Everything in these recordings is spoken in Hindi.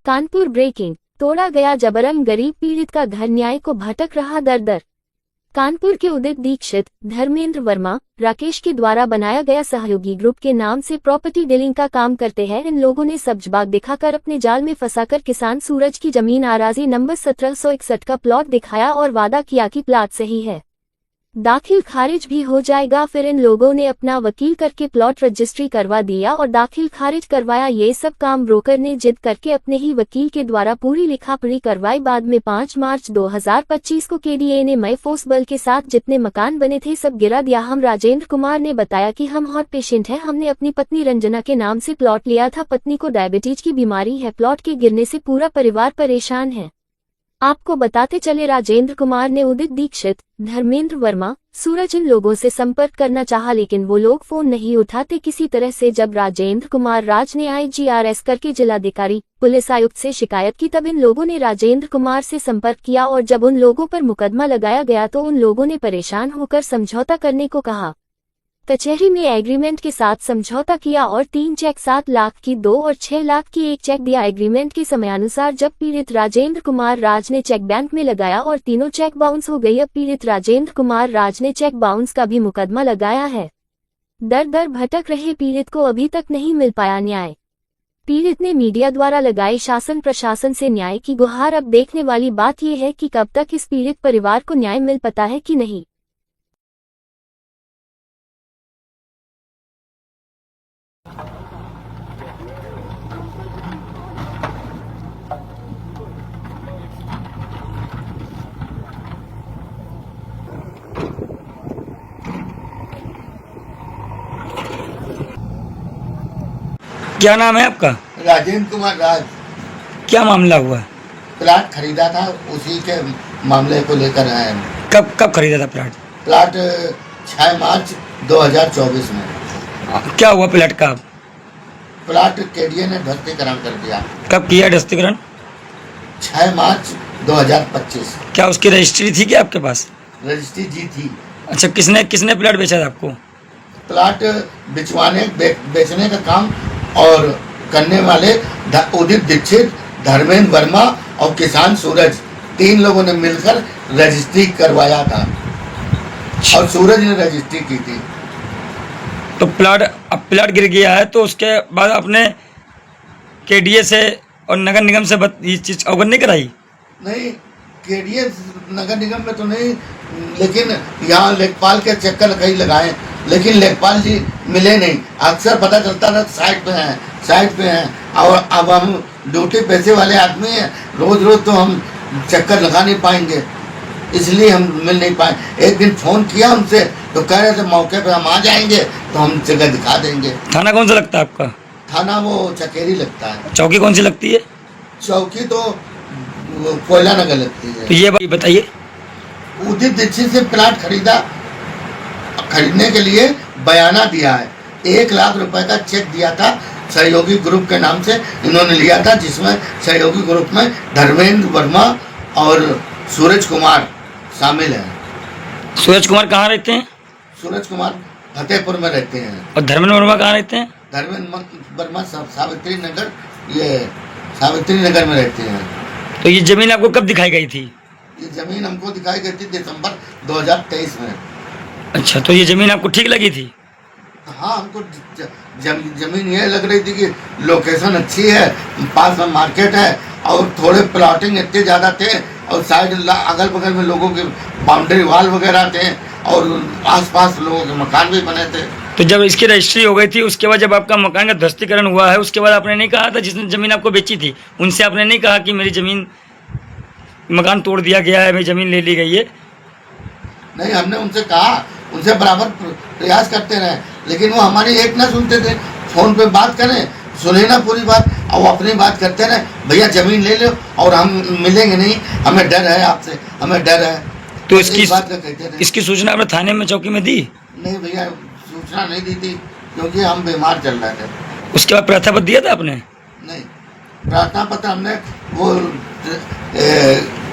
कानपुर ब्रेकिंग, तोड़ा गया जबरन गरीब पीड़ित का घर, न्याय को भटक रहा दर दर। कानपुर के उदित दीक्षित, धर्मेंद्र वर्मा, राकेश के द्वारा बनाया गया सहयोगी ग्रुप के नाम से प्रॉपर्टी डीलिंग का काम करते हैं। इन लोगों ने सब्जबाग दिखाकर अपने जाल में फंसाकर किसान सूरज की जमीन आराजी नंबर 1761 का प्लॉट दिखाया और वादा किया कि प्लॉट सही है, दाखिल खारिज भी हो जाएगा। फिर इन लोगों ने अपना वकील करके प्लॉट रजिस्ट्री करवा दिया और दाखिल खारिज करवाया। ये सब काम ब्रोकर ने जिद करके अपने ही वकील के द्वारा पूरी लिखापढ़ी करवाई। बाद में 5 मार्च 2025 को केडीए ने मई फोर्स बल के साथ जितने मकान बने थे सब गिरा दिया। हम राजेंद्र कुमार ने बताया कि हम हॉट पेशेंट हैं, हमने अपनी पत्नी रंजना के नाम से प्लॉट लिया था। पत्नी को डायबिटीज की बीमारी है, प्लॉट के गिरने से पूरा परिवार परेशान है। आपको बताते चले, राजेंद्र कुमार ने उदित दीक्षित, धर्मेंद्र वर्मा, सूरज इन लोगों से संपर्क करना चाहा लेकिन वो लोग फोन नहीं उठाते किसी तरह से। जब राजेंद्र कुमार राज ने IGRS करके जिलाधिकारी, पुलिस आयुक्त से शिकायत की तब इन लोगों ने राजेंद्र कुमार से संपर्क किया और जब उन लोगों पर मुकदमा लगाया गया तो उन लोगों ने परेशान होकर समझौता करने को कहा। कचहरी में एग्रीमेंट के साथ समझौता किया और 3 चेक 7 लाख की 2 और 6 लाख की 1 चेक दिया। एग्रीमेंट के समयानुसार जब पीड़ित राजेंद्र कुमार राज ने चेक बैंक में लगाया और तीनों चेक बाउंस हो गई। अब पीड़ित राजेंद्र कुमार राज ने चेक बाउंस का भी मुकदमा लगाया है। दर दर भटक रहे पीड़ित को अभी तक नहीं मिल पाया न्याय। पीड़ित ने मीडिया द्वारा लगाई शासन प्रशासन से न्याय की गुहार। अब देखने वाली बात यह है कि कब तक इस पीड़ित परिवार को न्याय मिल पाता है कि नहीं। क्या नाम है आपका? राजेंद्र कुमार राज। क्या मामला हुआ? प्लाट खरीदा था, उसी के मामले को लेकर आए हैं। कब खरीदा था प्लाट? प्लाट 6 मार्च 2024 में। क्या हुआ प्लाट का? प्लाट केडीए ने ध्वस्तीकरण कर दिया। कब किया ध्वस्तीकरण? 6 मार्च 2025। क्या उसकी रजिस्ट्री थी क्या आपके पास? रजिस्ट्री जी थी। अच्छा, किसने प्लाट बेचा था आपको? प्लाट बेचने का काम और करने वाले उदित दीक्षित, धर्मेंद्र वर्मा और किसान सूरज, 3 लोगों ने मिलकर रजिस्ट्री करवाया था और सूरज ने रजिस्ट्री की थी। तो अब प्लाट गिर गया है तो उसके बाद आपने केडीए से और नगर निगम से ये चीज अवगत नहीं कराई? नहीं, केडीए नगर निगम में तो नहीं, लेकिन यहाँ लेखपाल के चक्कर कहीं लगाए लेकिन लेखपाल जी मिले नहीं। अक्सर पता चलता था साइट पे हैं और अब हम ड्यूटी पैसे वाले आदमी हैं, रोज तो हम चक्कर लगा नहीं पाएंगे, इसलिए हम मिल नहीं पाए। एक दिन फोन किया हमसे तो कह रहे थे मौके पे हम आ जाएंगे तो हम जगह दिखा देंगे। थाना कौन सा लगता है आपका? थाना वो चकेरी लगता है। चौकी कौन सी लगती है? चौकी तो कोयला नगर लगती है। तो ये बताइए, उदित दीक्षित से प्लाट खरीदने के लिए बयाना दिया है। 1 लाख रुपए का चेक दिया था, सहयोगी ग्रुप के नाम से इन्होंने लिया था, जिसमें सहयोगी ग्रुप में धर्मेंद्र वर्मा और सूरज कुमार शामिल हैं। सूरज कुमार कहाँ रहते हैं? सूरज कुमार फतेहपुर में रहते हैं। और धर्मेंद्र वर्मा कहाँ रहते हैं? धर्मेंद्र वर्मा सावित्री नगर में रहते हैं। तो ये जमीन आपको कब दिखाई गई थी? ये जमीन हमको दिखाई गई थी दिसंबर 2023 में। अच्छा, तो ये जमीन आपको ठीक लगी थी? हाँ, हमको जमीन ये लग रही थी कि लोकेशन अच्छी है, पास में मार्केट है और थोड़े प्लॉटिंग इतने ज़्यादा थे और साइड अगल बगल में लोगों के बाउंड्री वाल वगैरह थे और आसपास लोगों के मकान भी बने थे। तो जब इसकी रजिस्ट्री हो गई थी उसके बाद जब आपका मकान का ध्वस्तीकरण हुआ है उसके बाद आपने नहीं कहा था, जिसने ज़मीन आपको बेची थी उनसे आपने नहीं कहा कि मेरी ज़मीन, मकान तोड़ दिया गया है, मेरी ज़मीन ले ली गई है? नहीं, हमने उनसे कहा, उनसे बराबर प्रयास करते रहे लेकिन वो हमारी एक ना सुनते थे। फ़ोन पे बात करें, सुने ना पूरी बात और अपनी बात करते रहे, भैया ज़मीन ले लो और हम मिलेंगे नहीं, हमें डर है आपसे, हमें डर है। तो इसकी सूचना आपने थाने में चौकी में दी? नहीं भैया, सूचना नहीं दी थी क्योंकि हम बीमार चल रहे थे। उसके बाद प्रार्थना पत्र दिया था आपने? नहीं, प्रार्थना पत्र हमने वो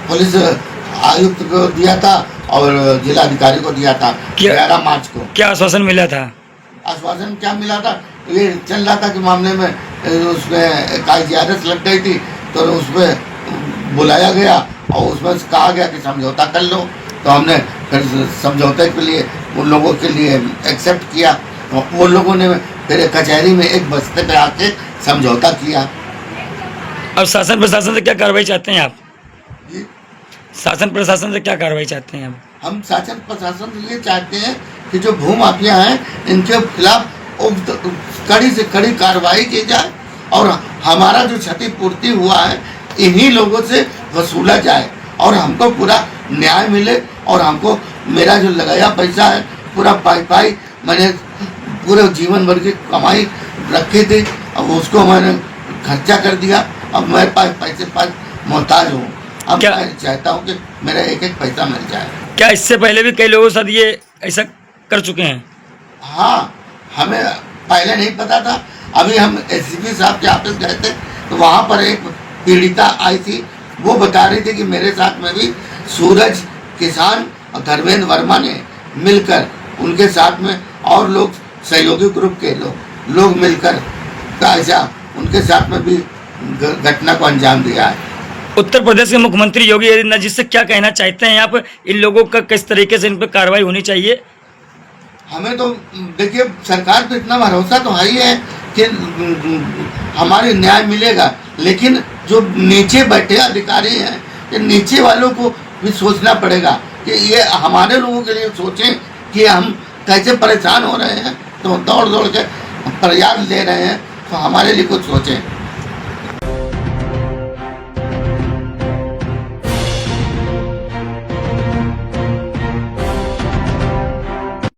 पुलिस आयुक्त को दिया था और जिलाधिकारी को दिया था 11 मार्च को। क्या आश्वासन मिला था? आश्वासन क्या मिला था, ये चल रहा था कि मामले में उसमें IGRS लग गई थी तो उसमें बुलाया गया और उसमें कहा गया कि समझौता कर लो। तो हमने फिर समझौते के लिए उन लोगों के लिए एक्सेप्ट किया। तो उन लोगों ने फिर कचहरी में एक बस्ते पे आके समझौता किया। अब शासन प्रशासन से क्या कार्रवाई चाहते हैं आप? जी, शासन प्रशासन से क्या कार्रवाई चाहते हैं आप? हम शासन प्रशासन से ये चाहते हैं कि जो भू माफिया हैं इनके खिलाफ कड़ी से कड़ी कार्रवाई की जाए और हमारा जो क्षतिपूर्ति हुआ है इन्हीं लोगों से वसूला जाए और हमको पूरा न्याय मिले। और हमको मेरा जो लगाया पैसा है पूरा पाई मैंने पूरे जीवन भर की कमाई रखी थी, अब उसको मैंने खर्चा कर दिया। अब मेरे पास पैसे पास मोहताज हूँ। अब क्या मैं चाहता हूँ कि मेरा एक एक पैसा मिल जाए। क्या इससे पहले भी कई लोगों के साथ ये ऐसा कर चुके हैं? हाँ, हमें पहले नहीं पता था। अभी हम एसपी साहब के ऑफिस गए थे तो वहाँ पर एक पीड़िता आई थी, वो बता रही थी कि मेरे साथ में भी सूरज किसान और धर्मेंद्र वर्मा ने मिलकर उनके साथ में और लोग सहयोगी ग्रुप के लोग मिलकर ऐसा उनके साथ में भी घटना को अंजाम दिया है। उत्तर प्रदेश के मुख्यमंत्री योगी आदित्यनाथ जी से क्या कहना चाहते हैं आप? इन लोगों का किस तरीके से इन पर कार्रवाई होनी चाहिए? हमें तो देखिए सरकार तो इतना भरोसा तो है ही है कि हमारे न्याय मिलेगा, लेकिन जो नीचे बैठे अधिकारी हैं ये नीचे वालों को भी सोचना पड़ेगा कि ये हमारे लोगों के लिए सोचें कि हम कैसे परेशान हो रहे हैं, तो दौड़ दौड़ के प्रयास ले रहे हैं, तो हमारे लिए कुछ सोचें।